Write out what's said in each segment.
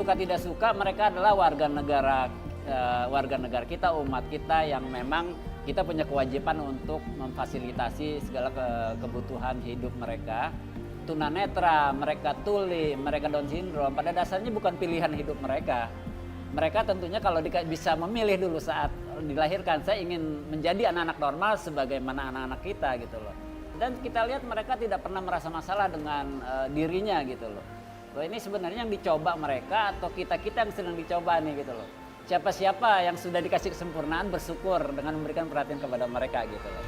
suka tidak suka mereka adalah warga negara kita, umat kita yang memang kita punya kewajiban untuk memfasilitasi segala kebutuhan hidup mereka. Tunanetra, mereka tuli, mereka Down syndrome, pada dasarnya bukan pilihan hidup mereka. Mereka tentunya kalau bisa memilih dulu saat dilahirkan, saya ingin menjadi anak-anak normal sebagaimana anak-anak kita gitu loh. Dan kita lihat mereka tidak pernah merasa masalah dengan dirinya gitu loh. Ini sebenarnya yang dicoba mereka atau kita-kita yang sedang dicoba nih gitu loh. Siapa-siapa yang sudah dikasih kesempurnaan bersyukur dengan memberikan perhatian kepada mereka gitu loh.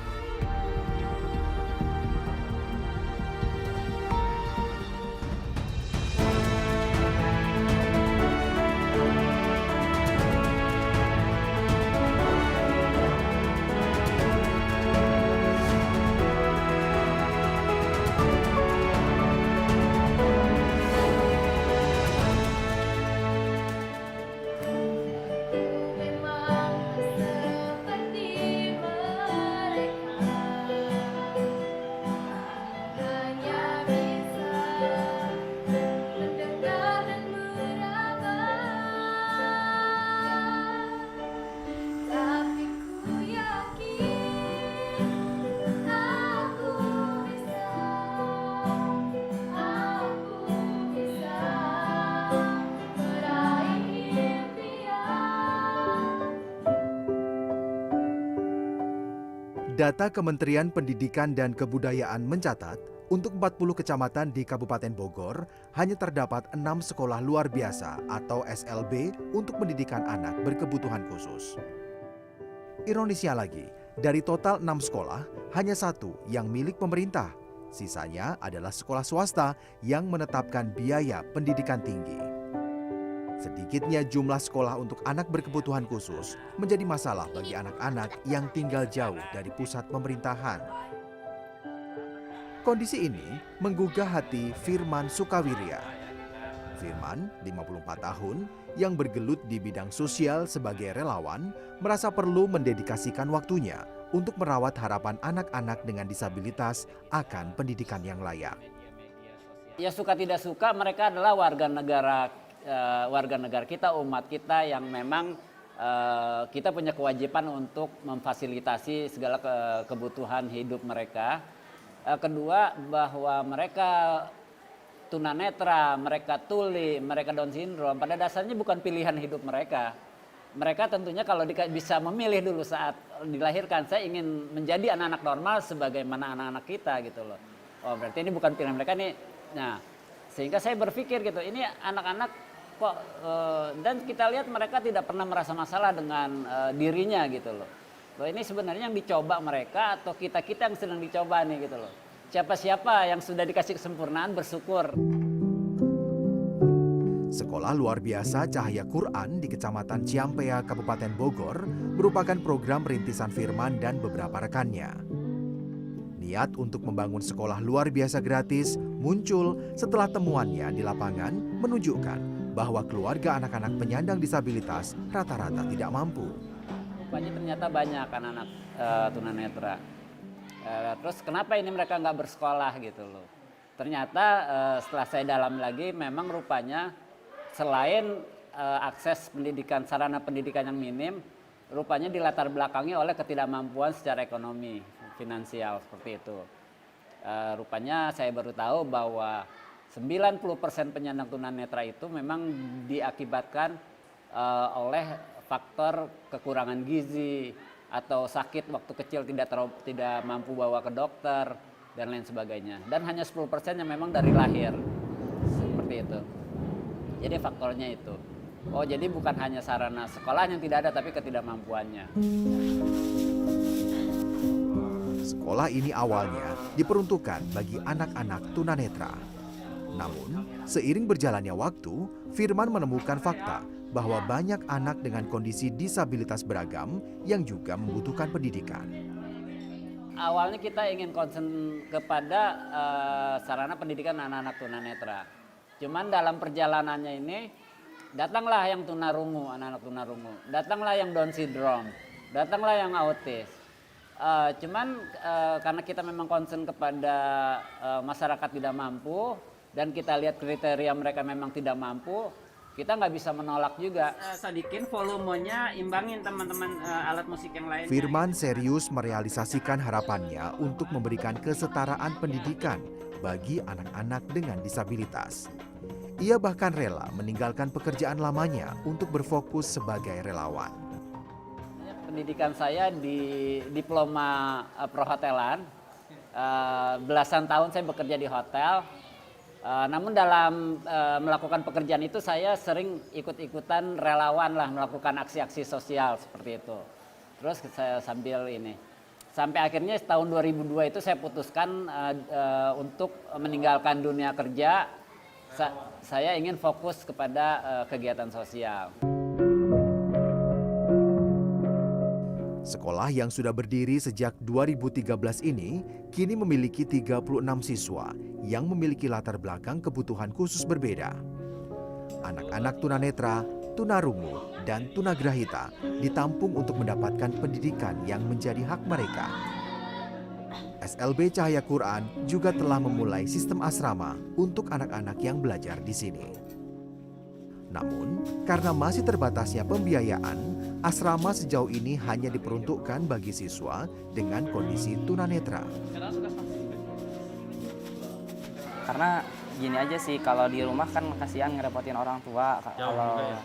Data Kementerian Pendidikan dan Kebudayaan mencatat, untuk 40 kecamatan di Kabupaten Bogor, hanya terdapat 6 sekolah luar biasa atau SLB untuk pendidikan anak berkebutuhan khusus. Ironisnya lagi, dari total 6 sekolah, hanya 1 yang milik pemerintah. Sisanya adalah sekolah swasta yang menetapkan biaya pendidikan tinggi. Sedikitnya jumlah sekolah untuk anak berkebutuhan khusus menjadi masalah bagi anak-anak yang tinggal jauh dari pusat pemerintahan. Kondisi ini menggugah hati Firman Sukawirya. Firman, 54 tahun, yang bergelut di bidang sosial sebagai relawan, merasa perlu mendedikasikan waktunya untuk merawat harapan anak-anak dengan disabilitas akan pendidikan yang layak. Ya suka tidak suka mereka adalah warga negara kita, umat kita yang memang kita punya kewajiban untuk memfasilitasi segala kebutuhan hidup mereka. Kedua, bahwa mereka tunanetra, mereka tuli, mereka Down syndrome, pada dasarnya bukan pilihan hidup mereka. Mereka tentunya kalau bisa memilih dulu saat dilahirkan, saya ingin menjadi anak-anak normal sebagaimana anak-anak kita gitu loh. Oh berarti ini bukan pilihan mereka nih. Nah, sehingga saya berpikir gitu, ini anak-anak kok dan kita lihat mereka tidak pernah merasa masalah dengan dirinya gitu loh. Ini sebenarnya yang dicoba mereka atau kita-kita yang sedang dicoba nih gitu loh. Siapa-siapa yang sudah dikasih kesempurnaan bersyukur. Sekolah luar biasa Cahaya Quran di Kecamatan Ciampea, Kabupaten Bogor merupakan program rintisan Firman dan beberapa rekannya. Niat untuk membangun sekolah luar biasa gratis muncul setelah temuannya di lapangan menunjukkan bahwa keluarga anak-anak penyandang disabilitas rata-rata tidak mampu. Rupanya ternyata banyak anak-anak tunanetra. Terus kenapa ini mereka nggak bersekolah gitu loh. Ternyata setelah saya dalam lagi memang rupanya selain akses pendidikan, sarana pendidikan yang minim, rupanya dilatar belakangi oleh ketidakmampuan secara ekonomi, finansial seperti itu. Rupanya saya baru tahu bahwa 90% penyandang tunanetra itu memang diakibatkan oleh faktor kekurangan gizi atau sakit waktu kecil tidak mampu bawa ke dokter dan lain sebagainya. Dan hanya 10% yang memang dari lahir. Seperti itu. Jadi faktornya itu. Oh, jadi bukan hanya sarana sekolah yang tidak ada tapi ketidakmampuannya. Sekolah ini awalnya diperuntukkan bagi anak-anak tunanetra. Namun, seiring berjalannya waktu, Firman menemukan fakta bahwa banyak anak dengan kondisi disabilitas beragam yang juga membutuhkan pendidikan. Awalnya kita ingin concern kepada sarana pendidikan anak-anak tunanetra. Cuman dalam perjalanannya ini, datanglah yang tunarungu, anak-anak tunarungu. Datanglah yang Down syndrome, datanglah yang autis. Karena kita memang concern kepada masyarakat tidak mampu, dan kita lihat kriteria mereka memang tidak mampu, kita nggak bisa menolak juga. Sedikit volumenya imbangin teman-teman alat musik yang lain. Firman serius merealisasikan harapannya untuk memberikan kesetaraan pendidikan bagi anak-anak dengan disabilitas. Ia bahkan rela meninggalkan pekerjaan lamanya untuk berfokus sebagai relawan. Pendidikan saya di diploma perhotelan, belasan tahun saya bekerja di hotel. Namun dalam melakukan pekerjaan itu saya sering ikut-ikutan relawan lah, melakukan aksi-aksi sosial seperti itu. Terus saya sambil ini, sampai akhirnya tahun 2002 itu saya putuskan untuk meninggalkan dunia kerja. Saya ingin fokus kepada kegiatan sosial. Sekolah yang sudah berdiri sejak 2013 ini kini memiliki 36 siswa yang memiliki latar belakang kebutuhan khusus berbeda. Anak-anak tunanetra, tunarungu, dan tunagrahita ditampung untuk mendapatkan pendidikan yang menjadi hak mereka. SLB Cahaya Quran juga telah memulai sistem asrama untuk anak-anak yang belajar di sini. Namun, karena masih terbatasnya pembiayaan, asrama sejauh ini hanya diperuntukkan bagi siswa dengan kondisi tunanetra. Karena gini aja sih, kalau di rumah kan kasihan ngerepotin orang tua. Kalau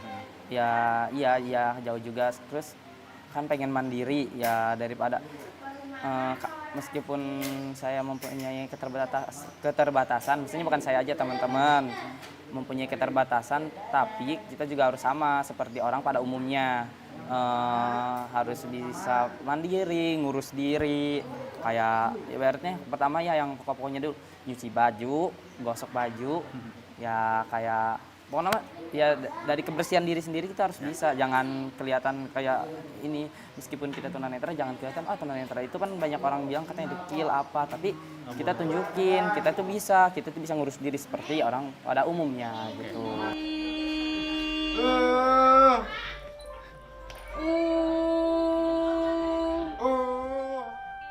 iya jauh juga. Terus kan pengen mandiri ya, daripada meskipun saya mempunyai keterbatasan, maksudnya bukan saya aja, teman-teman mempunyai keterbatasan, tapi kita juga harus sama seperti orang pada umumnya, harus bisa mandiri, ngurus diri. Kayak ibaratnya pertama ya yang pokoknya dulu nyuci baju, gosok baju, ya kayak pokoknya ya dari kebersihan diri sendiri kita harus bisa, jangan kelihatan kayak ini. Meskipun kita tunanetra jangan kelihatan tunanetra itu kan banyak orang bilang katanya dekil apa, tapi kita tunjukin kita tuh bisa ngurus diri seperti orang pada umumnya gitu.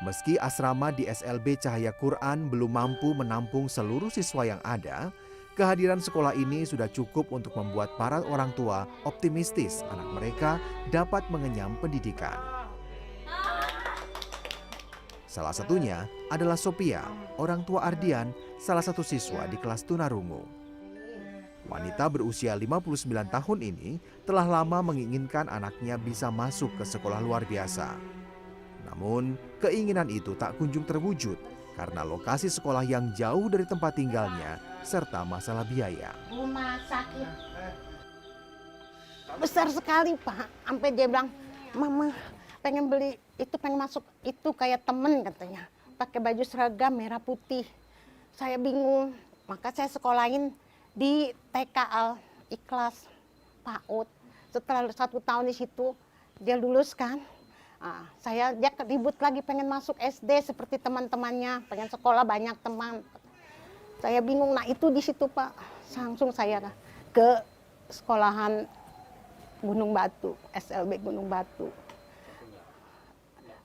Meski asrama di SLB Cahaya Quran belum mampu menampung seluruh siswa yang ada, kehadiran sekolah ini sudah cukup untuk membuat para orang tua optimistis anak mereka dapat mengenyam pendidikan. Salah satunya adalah Sophia, orang tua Ardian, salah satu siswa di kelas tunarungu. Wanita berusia 59 tahun ini telah lama menginginkan anaknya bisa masuk ke sekolah luar biasa. Namun, keinginan itu tak kunjung terwujud karena lokasi sekolah yang jauh dari tempat tinggalnya serta masalah biaya. Rumah sakit besar sekali, Pak. Sampai dia bilang, "Mama pengen beli itu, pengen masuk itu kayak temen," katanya. Pakai baju seragam merah putih. Saya bingung, maka saya sekolahin di TK Al Ikhlas PAUD. Setelah 1 tahun di situ, dia lulus kan. Dia ribut lagi pengen masuk SD seperti teman-temannya, pengen sekolah banyak teman. Saya bingung, nah itu di situ Pak, langsung saya ke sekolahan Gunung Batu, SLB Gunung Batu.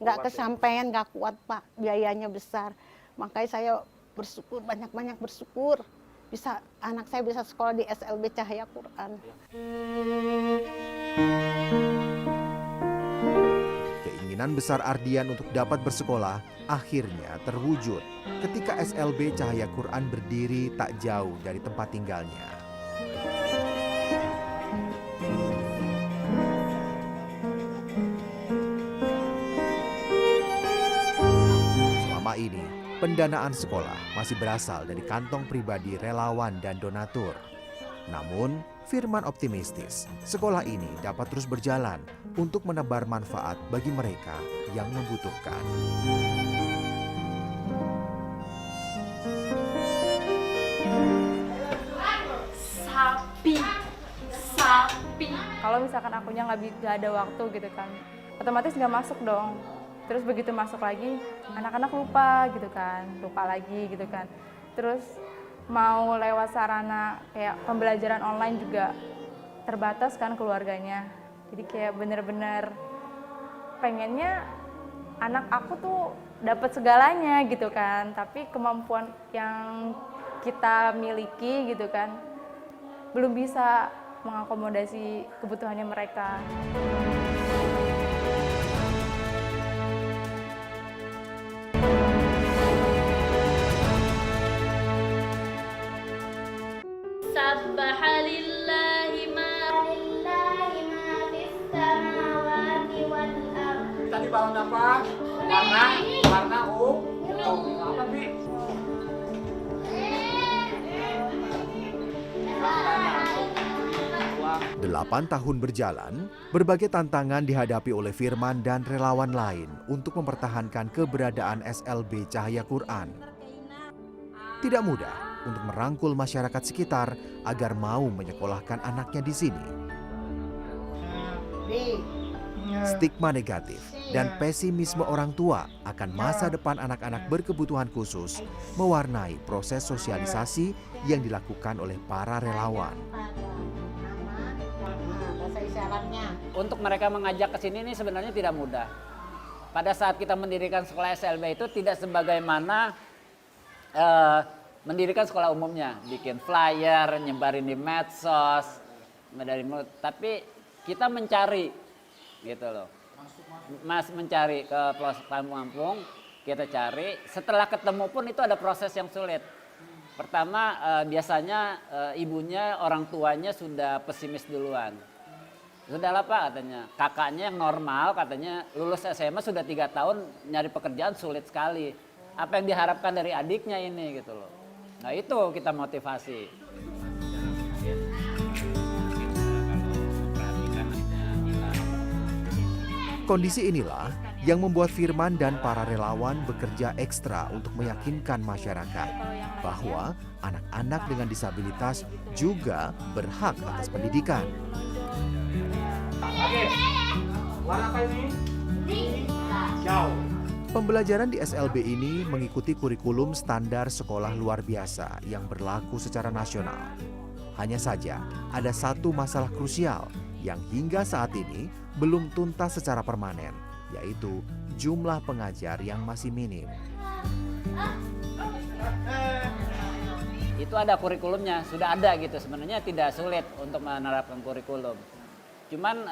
Nggak kesampaian, nggak kuat Pak, biayanya besar. Makanya saya bersyukur, banyak-banyak bersyukur bisa anak saya bisa sekolah di SLB Cahaya Quran. Keinginan besar Ardian untuk dapat bersekolah akhirnya terwujud ketika SLB Cahaya Quran berdiri tak jauh dari tempat tinggalnya. Selama ini, pendanaan sekolah masih berasal dari kantong pribadi relawan dan donatur. Namun, Firman optimistis, sekolah ini dapat terus berjalan untuk menebar manfaat bagi mereka yang membutuhkan. Sapi. Kalau misalkan akunya nggak ada waktu gitu kan, otomatis nggak masuk dong. Terus begitu masuk lagi, anak-anak lupa lagi gitu kan. Terus mau lewat sarana kayak pembelajaran online juga terbatas kan keluarganya. Jadi kayak bener-bener pengennya anak aku tuh dapat segalanya gitu kan. Tapi kemampuan yang kita miliki gitu kan belum bisa mengakomodasi kebutuhannya mereka. Sabbaha lillahi ma fis samawati wal ardh. Tadi balon apa? Warna ungu. Apa, Bi? 8 tahun berjalan, berbagai tantangan dihadapi oleh Firman dan relawan lain untuk mempertahankan keberadaan SLB Cahaya Quran. Tidak mudah untuk merangkul masyarakat sekitar agar mau menyekolahkan anaknya di sini. Stigma negatif dan pesimisme orang tua akan masa depan anak-anak berkebutuhan khusus mewarnai proses sosialisasi yang dilakukan oleh para relawan. Untuk mereka mengajak ke sini ini sebenarnya tidak mudah. Pada saat kita mendirikan sekolah SLB itu tidak sebagaimana mendirikan sekolah umumnya, bikin flyer, nyebarin di medsos, tapi kita mencari gitu loh. Mencari ke kampung-kampung, kita cari. Setelah ketemu pun itu ada proses yang sulit. Pertama biasanya ibunya, orang tuanya sudah pesimis duluan. Sudahlah Pak katanya, kakaknya yang normal katanya lulus SMA sudah 3 tahun nyari pekerjaan sulit sekali. Apa yang diharapkan dari adiknya ini gitu loh. Nah itu kita motivasi. Kondisi inilah yang membuat Firman dan para relawan bekerja ekstra untuk meyakinkan masyarakat bahwa anak-anak dengan disabilitas juga berhak atas pendidikan. Warna apa ini? Hijau. Pembelajaran di SLB ini mengikuti kurikulum standar sekolah luar biasa yang berlaku secara nasional. Hanya saja ada satu masalah krusial yang hingga saat ini belum tuntas secara permanen, yaitu jumlah pengajar yang masih minim. Itu ada kurikulumnya, sudah ada gitu. Sebenarnya tidak sulit untuk menerapkan kurikulum. Cuman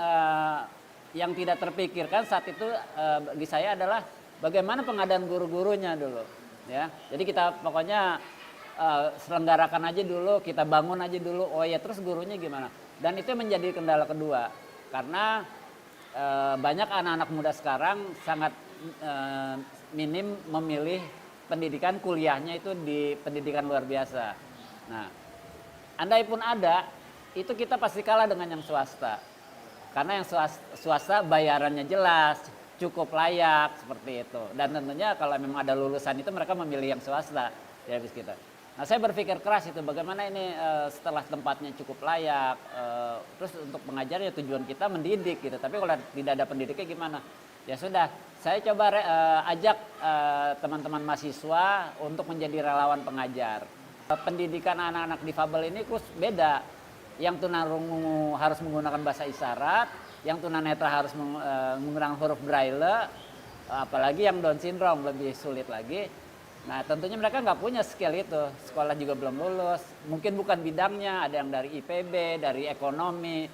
yang tidak terpikirkan saat itu bagi saya adalah bagaimana pengadaan guru-gurunya dulu. Ya, jadi kita pokoknya selenggarakan aja dulu, kita bangun aja dulu. Oh ya, terus gurunya gimana? Dan itu menjadi kendala kedua, karena banyak anak-anak muda sekarang sangat minim memilih pendidikan kuliahnya itu di pendidikan luar biasa. Nah, andai pun ada, itu kita pasti kalah dengan yang swasta. Karena yang swasta bayarannya jelas, cukup layak seperti itu. Dan tentunya kalau memang ada lulusan itu mereka memilih yang swasta di habis kita. Nah saya berpikir keras itu bagaimana ini setelah tempatnya cukup layak, terus untuk pengajarnya tujuan kita mendidik gitu. Tapi kalau tidak ada pendidiknya gimana? Ya sudah, saya coba ajak teman-teman mahasiswa untuk menjadi relawan pengajar. Pendidikan anak-anak difabel ini terus beda. Yang tunarungu harus menggunakan bahasa isyarat, yang tunanetra harus menggunakan huruf braille, apalagi yang Down syndrome lebih sulit lagi. Nah tentunya mereka nggak punya skill itu, sekolah juga belum lulus, mungkin bukan bidangnya, ada yang dari IPB, dari ekonomi.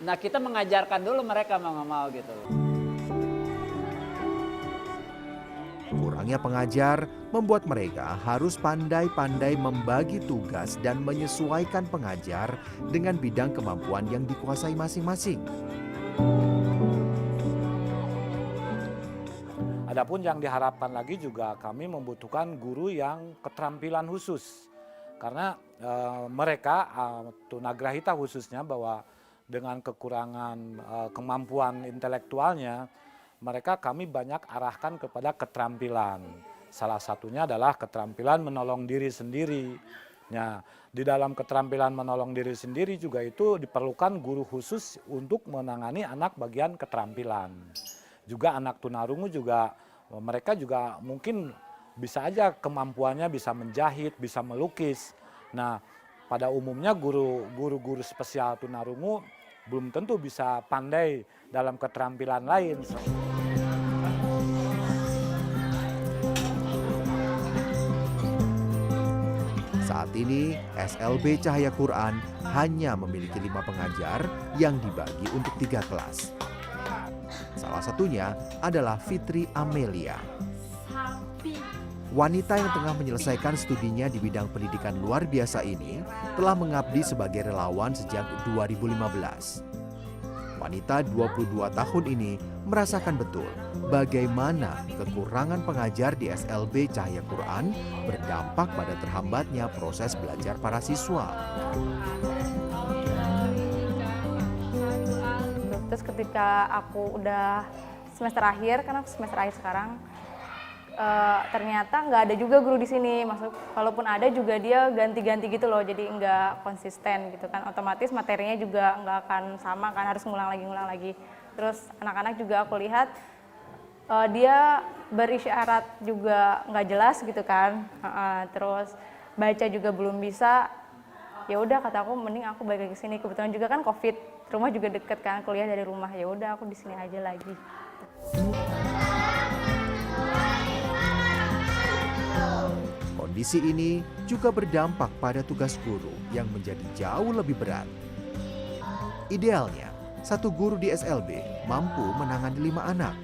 Nah kita mengajarkan dulu mereka mau nggak mau gitu. Kurangnya pengajar membuat mereka harus pandai-pandai membagi tugas dan menyesuaikan pengajar dengan bidang kemampuan yang dikuasai masing-masing. Adapun yang diharapkan lagi juga kami membutuhkan guru yang keterampilan khusus. Karena mereka, tunagrahita khususnya, bahwa dengan kekurangan kemampuan intelektualnya, mereka kami banyak arahkan kepada keterampilan. Salah satunya adalah keterampilan menolong diri sendiri. Nah, di dalam keterampilan menolong diri sendiri juga itu diperlukan guru khusus untuk menangani anak bagian keterampilan. Juga anak tunarungu juga, mereka juga mungkin bisa aja kemampuannya bisa menjahit, bisa melukis. Nah, pada umumnya guru-guru spesial tunarungu belum tentu bisa pandai dalam keterampilan lain. Saat Saat ini, SLB Cahaya Quran hanya memiliki 5 pengajar yang dibagi untuk 3 kelas. Salah satunya adalah Fitri Amelia. Wanita yang tengah menyelesaikan studinya di bidang pendidikan luar biasa ini telah mengabdi sebagai relawan sejak 2015. Wanita 22 tahun ini merasakan betul bagaimana kekurangan pengajar di SLB Cahaya Quran berdampak pada terhambatnya proses belajar para siswa. Terus ketika aku udah semester akhir, karena aku semester akhir sekarang, ternyata nggak ada juga guru di sini. Maksud, kalaupun ada juga dia ganti-ganti gitu loh, jadi nggak konsisten gitu kan. Otomatis materinya juga nggak akan sama kan, harus ngulang lagi. Terus anak-anak juga aku lihat dia berisyarat juga nggak jelas gitu kan. Terus baca juga belum bisa. Ya udah, kata aku mending aku balik lagi ke sini. Kebetulan juga kan COVID, rumah juga deket kan, kuliah dari rumah. Ya udah, aku di sini aja lagi. Kondisi ini juga berdampak pada tugas guru yang menjadi jauh lebih berat. Idealnya, satu guru di SLB mampu menangani 5 anak.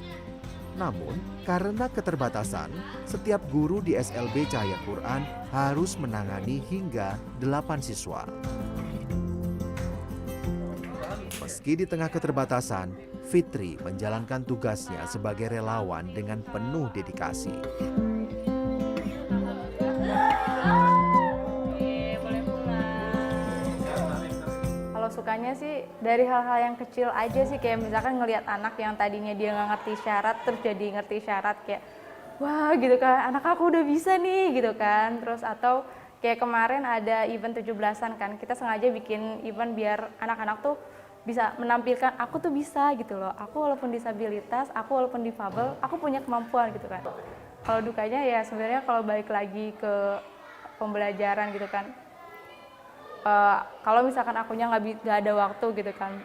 Namun, karena keterbatasan, setiap guru di SLB Cahaya Quran harus menangani hingga 8 siswa. Meski di tengah keterbatasan, Fitri menjalankan tugasnya sebagai relawan dengan penuh dedikasi. Sukanya sih dari hal-hal yang kecil aja sih, kayak misalkan ngelihat anak yang tadinya dia nggak ngerti syarat terus jadi ngerti syarat, kayak wah gitu kan, anak aku udah bisa nih gitu kan. Terus atau kayak kemarin ada event 17-an kan, kita sengaja bikin event biar anak-anak tuh bisa menampilkan aku tuh bisa gitu loh, aku walaupun disabilitas, aku walaupun difabel, aku punya kemampuan gitu kan. Kalau dukanya ya sebenarnya kalau balik lagi ke pembelajaran gitu kan, kalau misalkan akunya nggak ada waktu gitu kan,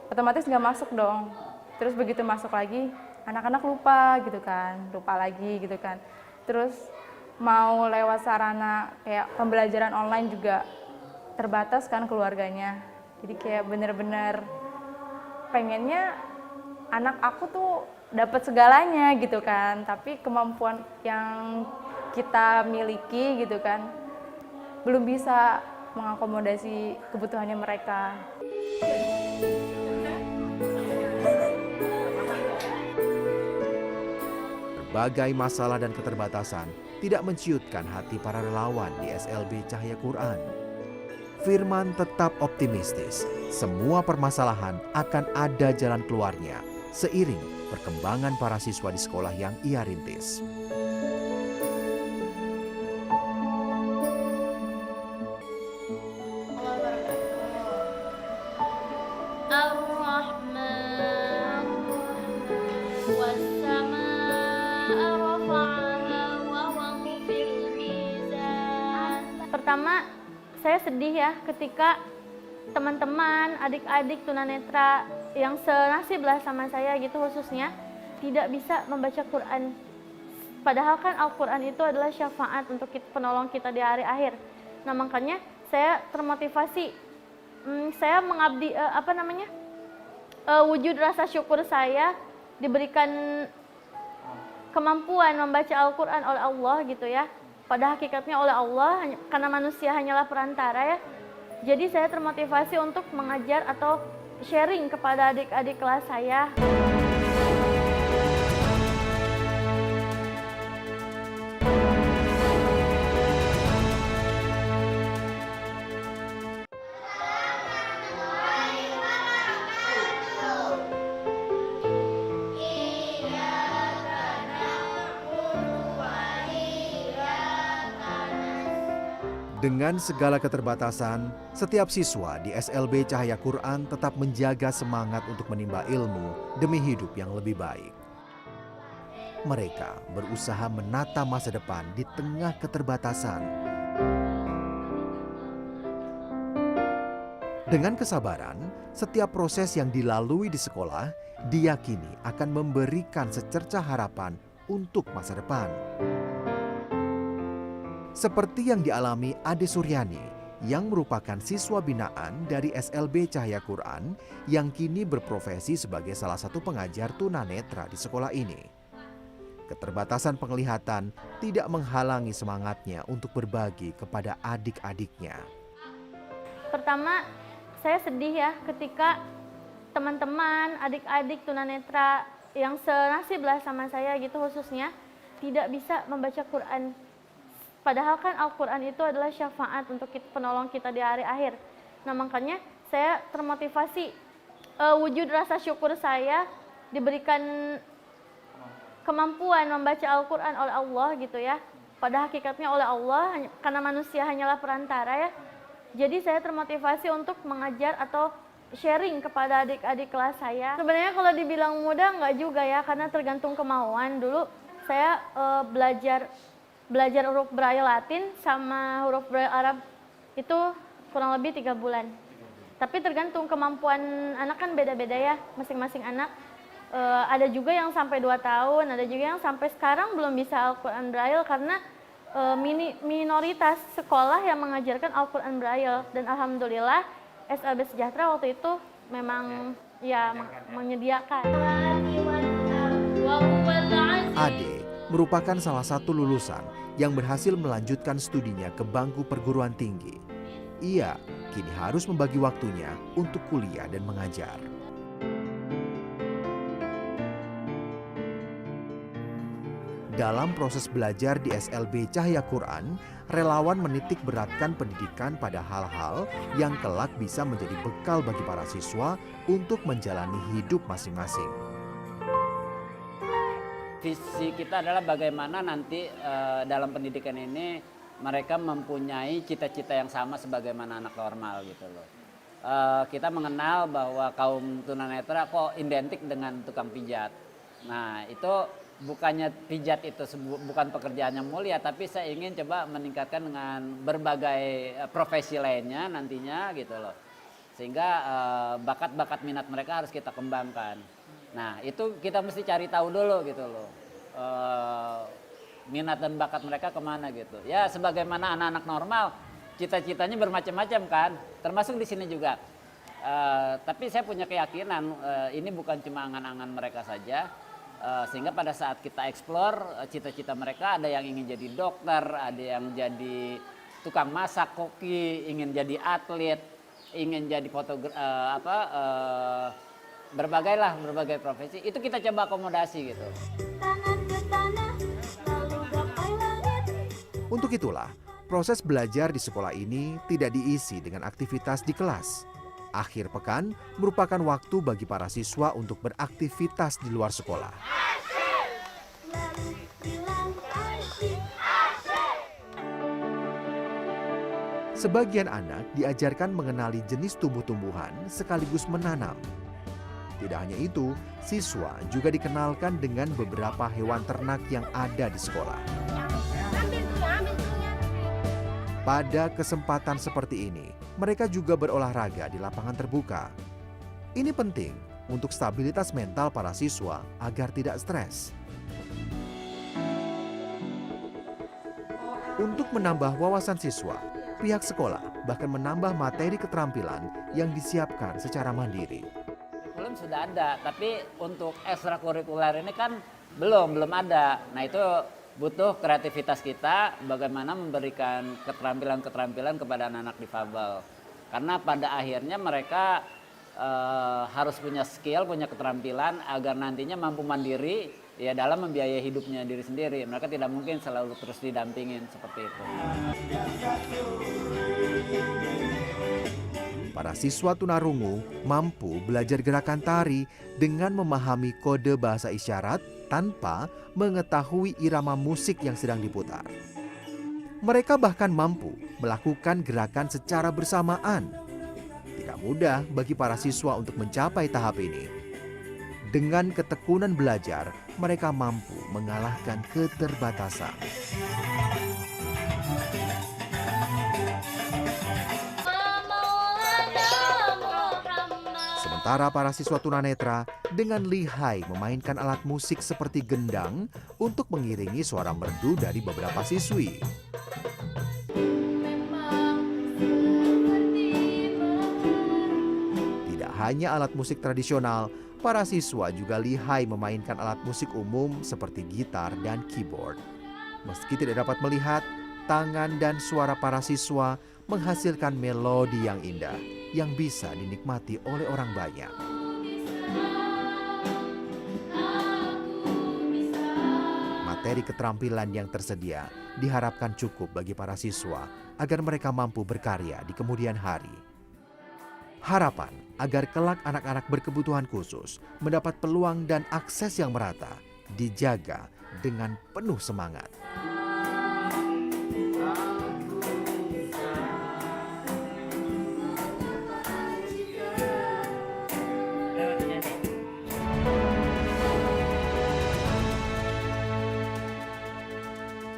otomatis nggak masuk dong. Terus begitu masuk lagi, anak-anak lupa gitu kan, lupa lagi gitu kan. Terus mau lewat sarana kayak pembelajaran online juga terbatas kan keluarganya. Jadi kayak bener-bener pengennya anak aku tuh dapat segalanya gitu kan, tapi kemampuan yang kita miliki gitu kan belum bisa mengakomodasi kebutuhannya mereka. Berbagai masalah dan keterbatasan tidak menciutkan hati para relawan di SLB Cahaya Quran. Firman tetap optimistis, semua permasalahan akan ada jalan keluarnya seiring perkembangan para siswa di sekolah yang ia rintis. Pertama, saya sedih ya ketika teman-teman, adik-adik tunanetra yang senasib lah sama saya gitu khususnya tidak bisa membaca Quran. Padahal kan Al-Quran itu adalah syafaat untuk penolong kita di hari akhir. Nah makanya saya termotivasi, saya mengabdi wujud rasa syukur saya diberikan kemampuan membaca Al-Quran oleh Allah gitu ya. Pada hakikatnya oleh Allah, karena manusia hanyalah perantara ya. Jadi saya termotivasi untuk mengajar atau sharing kepada adik-adik kelas saya. Dengan segala keterbatasan, setiap siswa di SLB Cahaya Quran tetap menjaga semangat untuk menimba ilmu demi hidup yang lebih baik. Mereka berusaha menata masa depan di tengah keterbatasan. Dengan kesabaran, setiap proses yang dilalui di sekolah diyakini akan memberikan secercah harapan untuk masa depan. Seperti yang dialami Ade Suryani yang merupakan siswa binaan dari SLB Cahaya Quran yang kini berprofesi sebagai salah satu pengajar tunanetra di sekolah ini. Keterbatasan penglihatan tidak menghalangi semangatnya untuk berbagi kepada adik-adiknya. Pertama, saya sedih ya ketika teman-teman, adik-adik tunanetra yang senasib lah sama saya gitu khususnya tidak bisa membaca Quran. Padahal kan Al-Quran itu adalah syafaat untuk penolong kita di hari akhir. Nah makanya saya termotivasi, wujud rasa syukur saya diberikan kemampuan membaca Al-Quran oleh Allah gitu ya. Pada hakikatnya oleh Allah, karena manusia hanyalah perantara ya. Jadi saya termotivasi untuk mengajar atau sharing kepada adik-adik kelas saya. Sebenarnya kalau dibilang mudah enggak juga ya, karena tergantung kemauan. Dulu saya belajar huruf Braille Latin sama huruf Braille Arab itu kurang lebih 3 bulan. Tapi tergantung kemampuan anak kan beda-beda ya, masing-masing anak. Ada juga yang sampai 2 tahun, ada juga yang sampai sekarang belum bisa Al-Quran Braille karena minoritas sekolah yang mengajarkan Al-Quran Braille. Dan alhamdulillah SLB Sejahtera waktu itu memang ya menyediakan. Ade merupakan salah satu lulusan yang berhasil melanjutkan studinya ke bangku perguruan tinggi. Ia kini harus membagi waktunya untuk kuliah dan mengajar. Dalam proses belajar di SLB Cahaya Quran, relawan menitik beratkan pendidikan pada hal-hal yang kelak bisa menjadi bekal bagi para siswa untuk menjalani hidup masing-masing. Visi kita adalah bagaimana nanti dalam pendidikan ini mereka mempunyai cita-cita yang sama sebagaimana anak normal gitu loh. Kita mengenal bahwa kaum tunanetra kok identik dengan tukang pijat. Nah itu bukannya pijat itu bukan pekerjaan yang mulia, tapi saya ingin coba meningkatkan dengan berbagai profesi lainnya nantinya gitu loh. Sehingga bakat-bakat minat mereka harus kita kembangkan. Nah itu kita mesti cari tahu dulu gitu loh, minat dan bakat mereka kemana gitu. Ya sebagaimana anak-anak normal, cita-citanya bermacam-macam kan, termasuk di sini juga. Tapi saya punya keyakinan ini bukan cuma angan-angan mereka saja, sehingga pada saat kita eksplor cita-cita mereka, ada yang ingin jadi dokter, ada yang jadi tukang masak, koki, ingin jadi atlet, ingin jadi berbagai profesi, itu kita coba akomodasi gitu. Untuk itulah, proses belajar di sekolah ini tidak diisi dengan aktivitas di kelas. Akhir pekan merupakan waktu bagi para siswa untuk beraktivitas di luar sekolah. Sebagian anak diajarkan mengenali jenis tumbuh-tumbuhan sekaligus menanam. Tidak hanya itu, siswa juga dikenalkan dengan beberapa hewan ternak yang ada di sekolah. Pada kesempatan seperti ini, mereka juga berolahraga di lapangan terbuka. Ini penting untuk stabilitas mental para siswa agar tidak stres. Untuk menambah wawasan siswa, pihak sekolah bahkan menambah materi keterampilan yang disiapkan secara mandiri. Kurikulum sudah ada, tapi untuk ekstrakurikuler ini kan belum ada. Nah itu butuh kreativitas kita bagaimana memberikan keterampilan-keterampilan kepada anak-anak difabel. Karena pada akhirnya mereka harus punya skill, punya keterampilan agar nantinya mampu mandiri ya dalam membiayai hidupnya diri sendiri. Mereka tidak mungkin selalu terus didampingin seperti itu. Para siswa tunarungu mampu belajar gerakan tari dengan memahami kode bahasa isyarat tanpa mengetahui irama musik yang sedang diputar. Mereka bahkan mampu melakukan gerakan secara bersamaan. Tidak mudah bagi para siswa untuk mencapai tahap ini. Dengan ketekunan belajar, mereka mampu mengalahkan keterbatasan. Sementara para siswa tunanetra dengan lihai memainkan alat musik seperti gendang untuk mengiringi suara merdu dari beberapa siswi. hanya alat musik tradisional, para siswa juga lihai memainkan alat musik umum seperti gitar dan keyboard. Meski tidak dapat melihat, tangan dan suara para siswa menghasilkan melodi yang indah yang bisa dinikmati oleh orang banyak. Materi keterampilan yang tersedia diharapkan cukup bagi para siswa agar mereka mampu berkarya di kemudian hari. Harapan agar kelak anak-anak berkebutuhan khusus mendapat peluang dan akses yang merata dijaga dengan penuh semangat.